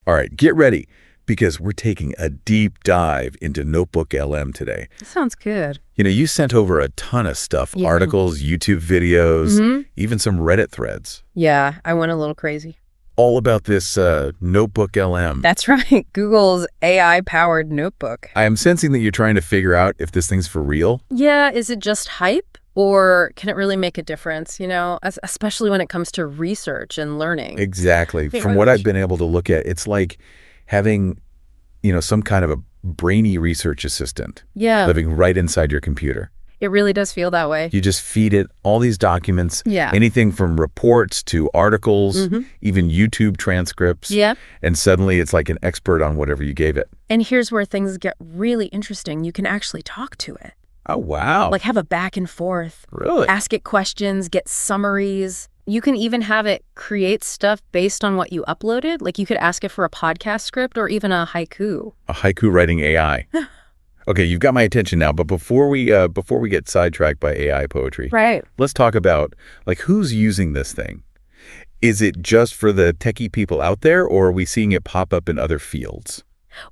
All right, get ready, because we're taking a deep dive into NotebookLM today. That sounds good. You sent over a ton of stuff, Yeah. articles, YouTube videos, even some Reddit threads, Yeah, I went a little crazy. all about this NotebookLM. That's right. Google's AI-powered notebook. I am sensing that you're trying to figure out if this thing's for real. Yeah, is it just hype? Or can it really make a difference, especially when it comes to research and learning? Exactly. From what I've been able to look at, it's like having, some kind of a brainy research assistant living right inside your computer. It really does feel that way. You just feed it all these documents, Yeah. anything from reports to articles, even YouTube transcripts. Yeah. And suddenly it's like an expert on whatever you gave it. And here's where things get really interesting. You can actually talk to it. Oh, wow. Like have a back and forth. Really? Ask it questions, get summaries. You can even have it create stuff based on what you uploaded. Like you could ask it for a podcast script or even a haiku. A haiku writing AI. Okay, you've got my attention now, but before we get sidetracked by AI poetry, Right. let's talk about who's using this thing. Is it just for the techie people out there, or are we seeing it pop up in other fields?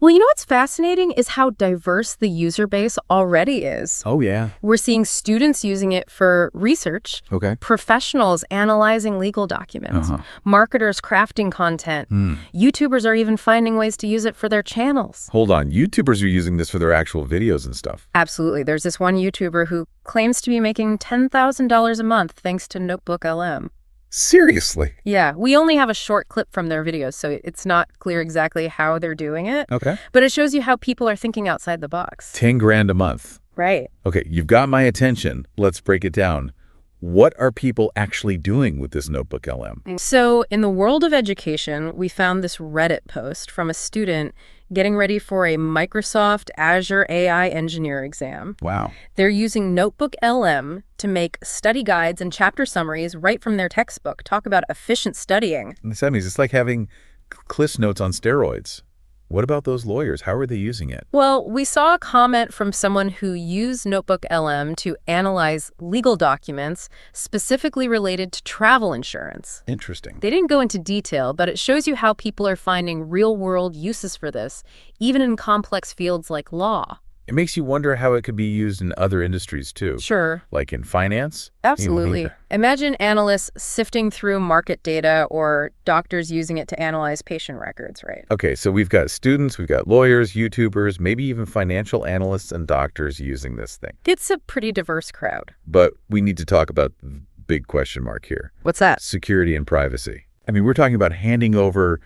Well, what's fascinating is how diverse the user base already is. Oh, yeah. We're seeing students using it for research, Okay. professionals analyzing legal documents, marketers crafting content. YouTubers are even finding ways to use it for their channels. Hold on. YouTubers are using this for their actual videos and stuff. Absolutely. There's this one YouTuber who claims to be making $10,000 a month thanks to NotebookLM. Seriously? Yeah, we only have a short clip from their videos, so it's not clear exactly how they're doing it. Okay. But it shows you how people are thinking outside the box. 10 grand a month. Right. Okay, you've got my attention. Let's break it down. What are people actually doing with this NotebookLM? So in the world of education, we found this Reddit post from a student getting ready for a Microsoft Azure AI engineer exam. Wow. They're using NotebookLM to make study guides and chapter summaries right from their textbook. Talk about efficient studying. In the 70s, it's like having Cliff's Notes on steroids. What about those lawyers? How are they using it? Well, we saw a comment from someone who used NotebookLM to analyze legal documents specifically related to travel insurance. Interesting. They didn't go into detail, but it shows you how people are finding real-world uses for this, even in complex fields like law. It makes you wonder how it could be used in other industries, too. Sure. Like in finance? Absolutely. Imagine analysts sifting through market data or doctors using it to analyze patient records, right? Okay, so we've got students, we've got lawyers, YouTubers, maybe even financial analysts and doctors using this thing. It's a pretty diverse crowd. But we need to talk about the big question mark here. What's that? Security and privacy. I mean, we're talking about handing over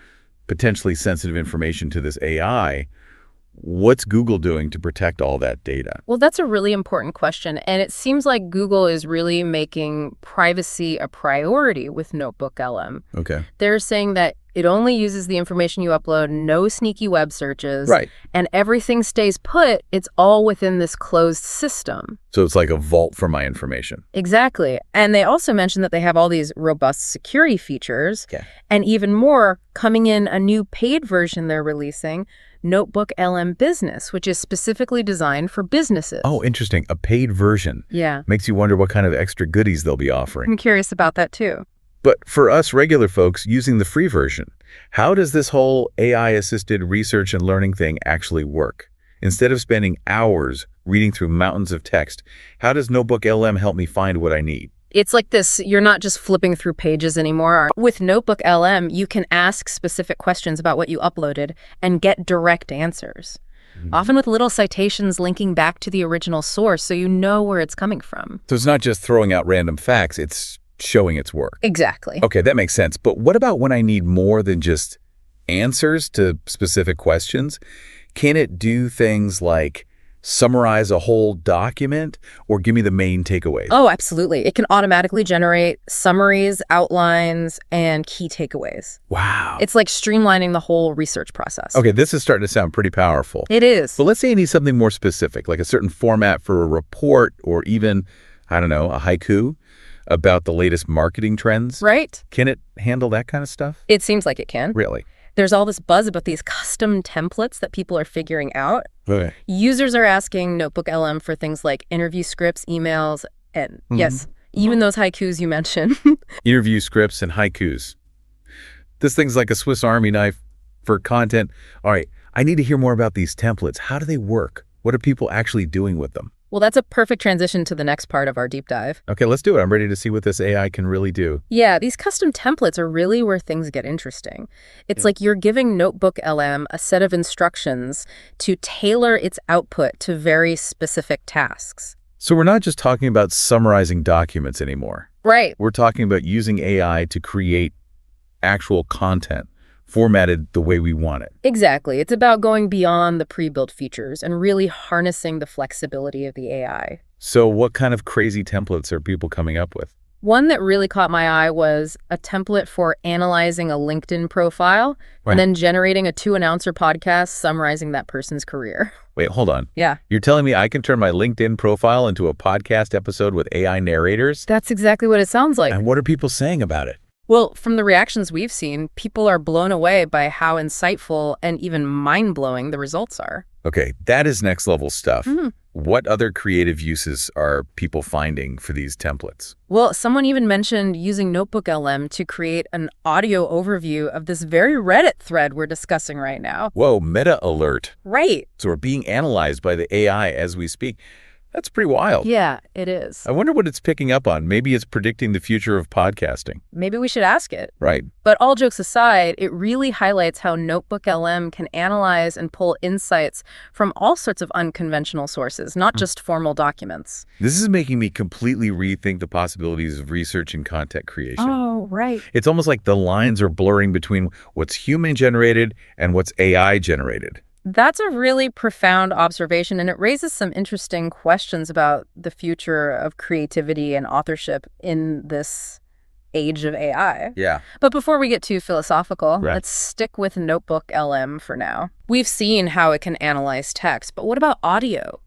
potentially sensitive information to this AI. What's Google doing to protect all that data? Well, that's a really important question, and it seems like Google is really making privacy a priority with NotebookLM. Okay. They're saying that it only uses the information you upload, no sneaky web searches, Right. and everything stays put. It's all within this closed system. So it's like a vault for my information. Exactly. And they also mentioned that they have all these robust security features, Yeah. and even more, coming in a new paid version they're releasing, NotebookLM Business, which is specifically designed for businesses. Oh, interesting. A paid version. Yeah. Makes you wonder what kind of extra goodies they'll be offering. I'm curious about that, too. But for us regular folks using the free version, how does this whole AI-assisted research and learning thing actually work? Instead of spending hours reading through mountains of text, how does NotebookLM help me find what I need? It's like this, you're not just flipping through pages anymore. With NotebookLM, you can ask specific questions about what you uploaded and get direct answers, often with little citations linking back to the original source so you know where it's coming from. So it's not just throwing out random facts, it's showing its work. Exactly. Okay, that makes sense. But what about when I need more than just answers to specific questions? Can it do things like summarize a whole document or give me the main takeaways? Oh, absolutely. It can automatically generate summaries, outlines, and key takeaways. Wow. It's like streamlining the whole research process. Okay, this is starting to sound pretty powerful. It is. But let's say I need something more specific, like a certain format for a report or even, I don't know, a haiku about the latest marketing trends. Right? Can it handle that kind of stuff? It seems like it can. Really? There's all this buzz about these custom templates that people are figuring out. Okay. Users are asking NotebookLM for things like interview scripts, emails, and yes, even those haikus you mentioned. Interview scripts and haikus. This thing's like a Swiss Army knife for content. All right, I need to hear more about these templates. How do they work? What are people actually doing with them? Well, that's a perfect transition to the next part of our deep dive. Okay, let's do it. I'm ready to see what this AI can really do. Yeah, these custom templates are really where things get interesting. It's like you're giving NotebookLM a set of instructions to tailor its output to very specific tasks. So we're not just talking about summarizing documents anymore. Right. We're talking about using AI to create actual content formatted the way we want it. Exactly. It's about going beyond the pre-built features and really harnessing the flexibility of the AI. So what kind of crazy templates are people coming up with? One that really caught my eye was a template for analyzing a LinkedIn profile and then generating a 2-announcer podcast summarizing that person's career. Wait, hold on. Yeah. You're telling me I can turn my LinkedIn profile into a podcast episode with AI narrators? That's exactly what it sounds like. And what are people saying about it? Well, from the reactions we've seen, people are blown away by how insightful and even mind-blowing the results are. Okay, that is next level stuff. What other creative uses are people finding for these templates? Well, someone even mentioned using NotebookLM to create an audio overview of this very Reddit thread we're discussing right now. Whoa, meta alert. Right. So we're being analyzed by the AI as we speak. That's pretty wild. Yeah, it is. I wonder what it's picking up on. Maybe it's predicting the future of podcasting. Maybe we should ask it. Right. But all jokes aside, it really highlights how NotebookLM can analyze and pull insights from all sorts of unconventional sources, not just formal documents. This is making me completely rethink the possibilities of research and content creation. Oh, right. It's almost like the lines are blurring between what's human-generated and what's AI-generated. That's a really profound observation, and it raises some interesting questions about the future of creativity and authorship in this age of AI. Yeah. But before we get too philosophical, Right. let's stick with NotebookLM for now. We've seen how it can analyze text, but what about audio?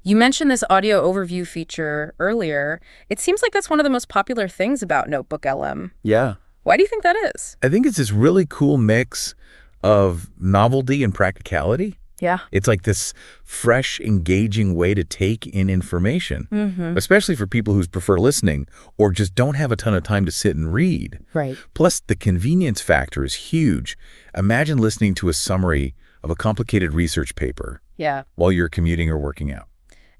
You mentioned this audio overview feature earlier. It seems like that's one of the most popular things about NotebookLM. Yeah. Why do you think that is? I think it's this really cool mix of novelty and practicality. Yeah. It's like this fresh, engaging way to take in information, especially for people who prefer listening or just don't have a ton of time to sit and read. Right. Plus, the convenience factor is huge. Imagine listening to a summary of a complicated research paper Yeah. while you're commuting or working out.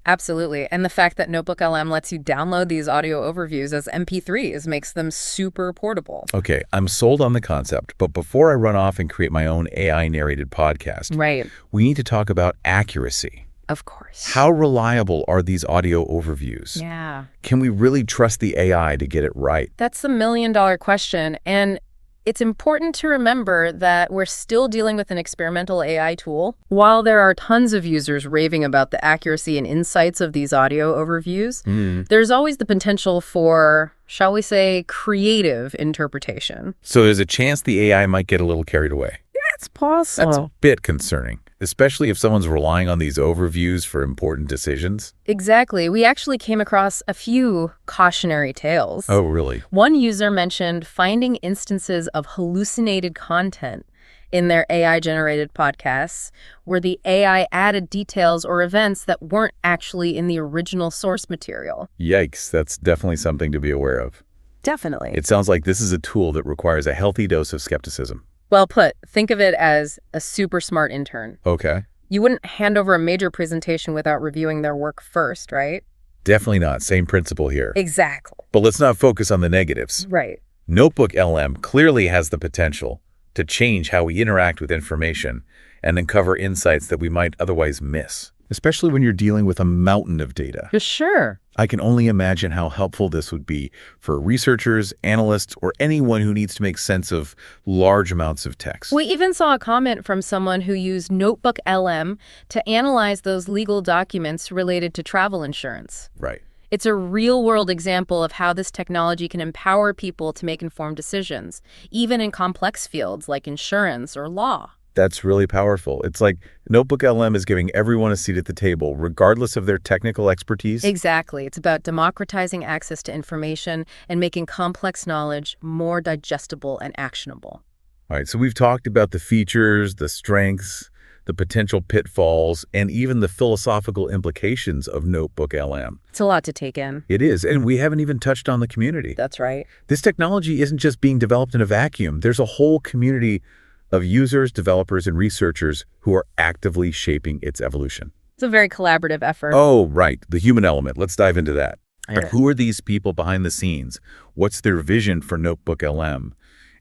Absolutely. And the fact that NotebookLM lets you download these audio overviews as MP3s makes them super portable. Okay, I'm sold on the concept, but before I run off and create my own AI-narrated podcast, Right. we need to talk about accuracy. Of course. How reliable are these audio overviews? Yeah. Can we really trust the AI to get it right? That's the million-dollar question. And it's important to remember that we're still dealing with an experimental AI tool. While there are tons of users raving about the accuracy and insights of these audio overviews, there's always the potential for, shall we say, creative interpretation. So there's a chance the AI might get a little carried away. It's possible. That's a bit concerning, especially if someone's relying on these overviews for important decisions. Exactly. We actually came across a few cautionary tales. Oh, really? One user mentioned finding instances of hallucinated content in their AI-generated podcasts where the AI added details or events that weren't actually in the original source material. Yikes, that's definitely something to be aware of. Definitely. It sounds like this is a tool that requires a healthy dose of skepticism. Well put. Think of it as a super smart intern. Okay. You wouldn't hand over a major presentation without reviewing their work first, right? Definitely not. Same principle here. Exactly. But let's not focus on the negatives. Right. NotebookLM clearly has the potential to change how we interact with information and uncover insights that we might otherwise miss, especially when you're dealing with a mountain of data. For sure. I can only imagine how helpful this would be for researchers, analysts, or anyone who needs to make sense of large amounts of text. We even saw a comment from someone who used NotebookLM to analyze those legal documents related to travel insurance. Right. It's a real-world example of how this technology can empower people to make informed decisions, even in complex fields like insurance or law. That's really powerful. It's like NotebookLM is giving everyone a seat at the table, regardless of their technical expertise. Exactly. It's about democratizing access to information and making complex knowledge more digestible and actionable. All right, so we've talked about the features, the strengths, the potential pitfalls, and even the philosophical implications of NotebookLM. It's a lot to take in. It is, and we haven't even touched on the community. That's right. This technology isn't just being developed in a vacuum. There's a whole community of users, developers, and researchers who are actively shaping its evolution. It's a very collaborative effort. Oh, right, the human element. Let's dive into that. Yeah. Who are these people behind the scenes? What's their vision for NotebookLM?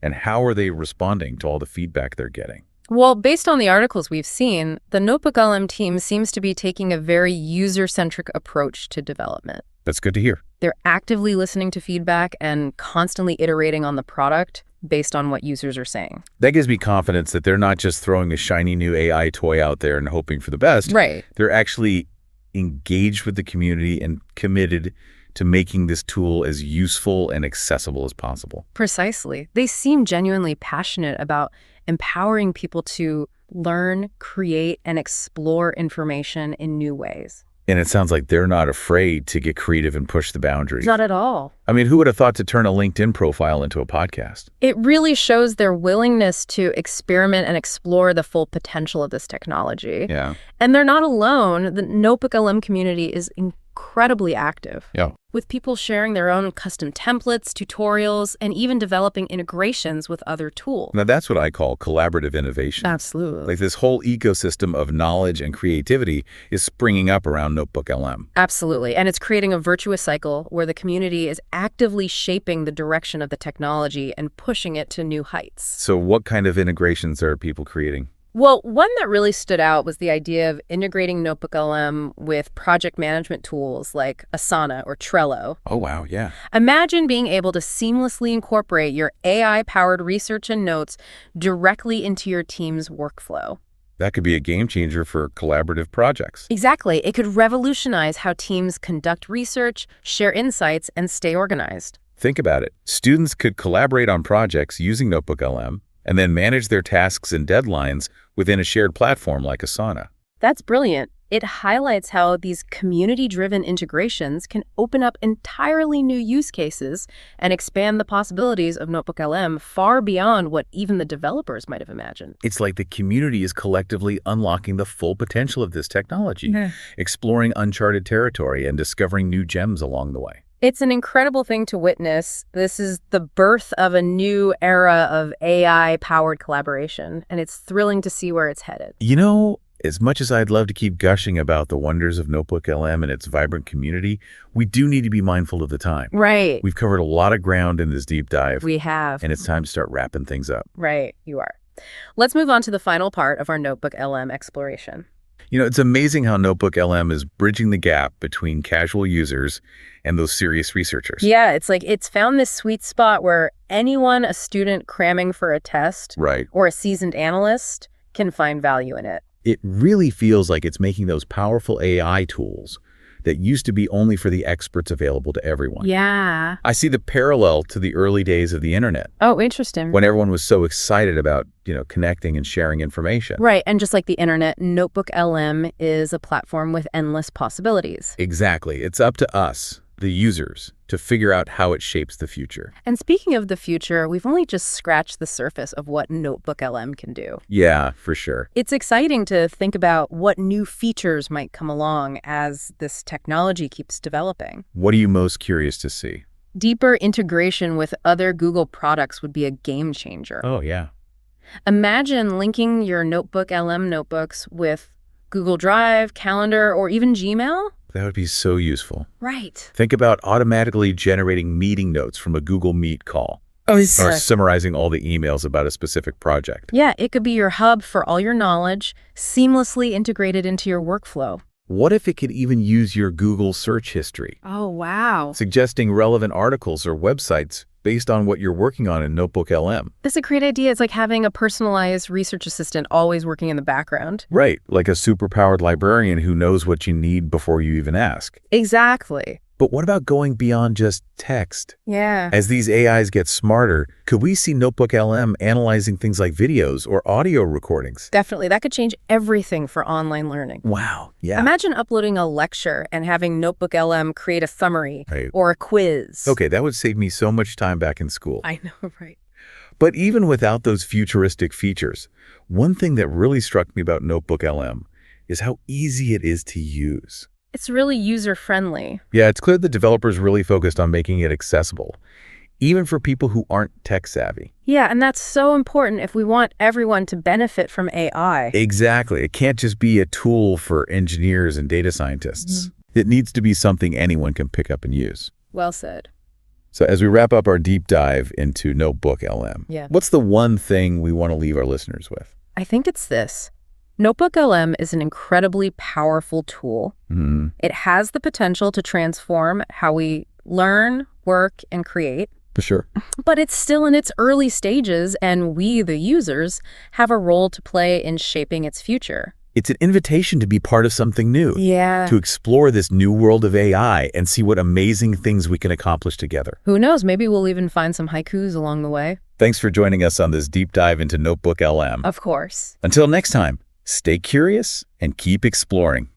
And how are they responding to all the feedback they're getting? Well, based on the articles we've seen, the NotebookLM team seems to be taking a very user-centric approach to development. That's good to hear. They're actively listening to feedback and constantly iterating on the product based on what users are saying. That gives me confidence that they're not just throwing a shiny new AI toy out there and hoping for the best. Right. They're actually engaged with the community and committed to making this tool as useful and accessible as possible. Precisely. They seem genuinely passionate about empowering people to learn, create, and explore information in new ways. And it sounds like they're not afraid to get creative and push the boundaries. Not at all. I mean, who would have thought to turn a LinkedIn profile into a podcast? It really shows their willingness to experiment and explore the full potential of this technology. Yeah. And they're not alone. The NotebookLM community is incredibly active. Yeah. With people sharing their own custom templates, tutorials, and even developing integrations with other tools. Now, that's what I call collaborative innovation. Absolutely. Like this whole ecosystem of knowledge and creativity is springing up around NotebookLM. Absolutely. And it's creating a virtuous cycle where the community is actively shaping the direction of the technology and pushing it to new heights. So what kind of integrations are people creating? Well, one that really stood out was the idea of integrating NotebookLM with project management tools like Asana or Trello. Oh, wow, yeah. Imagine being able to seamlessly incorporate your AI-powered research and notes directly into your team's workflow. That could be a game changer for collaborative projects. Exactly. It could revolutionize how teams conduct research, share insights, and stay organized. Think about it. Students could collaborate on projects using NotebookLM and then manage their tasks and deadlines within a shared platform like Asana. That's brilliant. It highlights how these community-driven integrations can open up entirely new use cases and expand the possibilities of NotebookLM far beyond what even the developers might have imagined. It's like the community is collectively unlocking the full potential of this technology, exploring uncharted territory and discovering new gems along the way. It's an incredible thing to witness. This is the birth of a new era of AI-powered collaboration, and it's thrilling to see where it's headed. You know, as much as I'd love to keep gushing about the wonders of NotebookLM and its vibrant community, we do need to be mindful of the time. Right. We've covered a lot of ground in this deep dive. We have. And it's time to start wrapping things up. Right, you are. Let's move on to the final part of our NotebookLM exploration. You know, it's amazing how NotebookLM is bridging the gap between casual users and those serious researchers. Yeah, it's like it's found this sweet spot where anyone, a student cramming for a test, Right. or a seasoned analyst, can find value in it. It really feels like it's making those powerful AI tools that used to be only for the experts available to everyone. Yeah. I see the parallel to the early days of the internet, Oh, interesting. when everyone was so excited about, connecting and sharing information. Right, and just like the internet, NotebookLM is a platform with endless possibilities. Exactly. It's up to us, the users, to figure out how it shapes the future. And speaking of the future, we've only just scratched the surface of what NotebookLM can do. Yeah, for sure. It's exciting to think about what new features might come along as this technology keeps developing. What are you most curious to see? Deeper integration with other Google products would be a game changer. Oh, yeah. Imagine linking your NotebookLM notebooks with Google Drive, Calendar, or even Gmail. That would be so useful. Right. Think about automatically generating meeting notes from a Google Meet call. Oh, Or summarizing all the emails about a specific project. Yeah, it could be your hub for all your knowledge, seamlessly integrated into your workflow. What if it could even use your Google search history, Oh, wow. suggesting relevant articles or websites based on what you're working on in NotebookLM? That's a great idea. It's like having a personalized research assistant always working in the background. Right, like a superpowered librarian who knows what you need before you even ask. Exactly. But what about going beyond just text? Yeah. As these AIs get smarter, could we see NotebookLM analyzing things like videos or audio recordings? Definitely. That could change everything for online learning. Wow, yeah. Imagine uploading a lecture and having NotebookLM create a summary Right. or a quiz. Okay, that would save me so much time back in school. I know, right? But even without those futuristic features, one thing that really struck me about NotebookLM is how easy it is to use. It's really user-friendly. Yeah, it's clear the developers really focused on making it accessible, even for people who aren't tech-savvy. Yeah, and that's so important if we want everyone to benefit from AI. Exactly. It can't just be a tool for engineers and data scientists. It needs to be something anyone can pick up and use. Well said. So as we wrap up our deep dive into NotebookLM, Yeah. what's the one thing we want to leave our listeners with? I think it's this. NotebookLM is an incredibly powerful tool. It has the potential to transform how we learn, work, and create. For sure. But it's still in its early stages, and we, the users, have a role to play in shaping its future. It's an invitation to be part of something new. Yeah. To explore this new world of AI and see what amazing things we can accomplish together. Who knows? Maybe we'll even find some haikus along the way. Thanks for joining us on this deep dive into NotebookLM. Of course. Until next time, stay curious and keep exploring.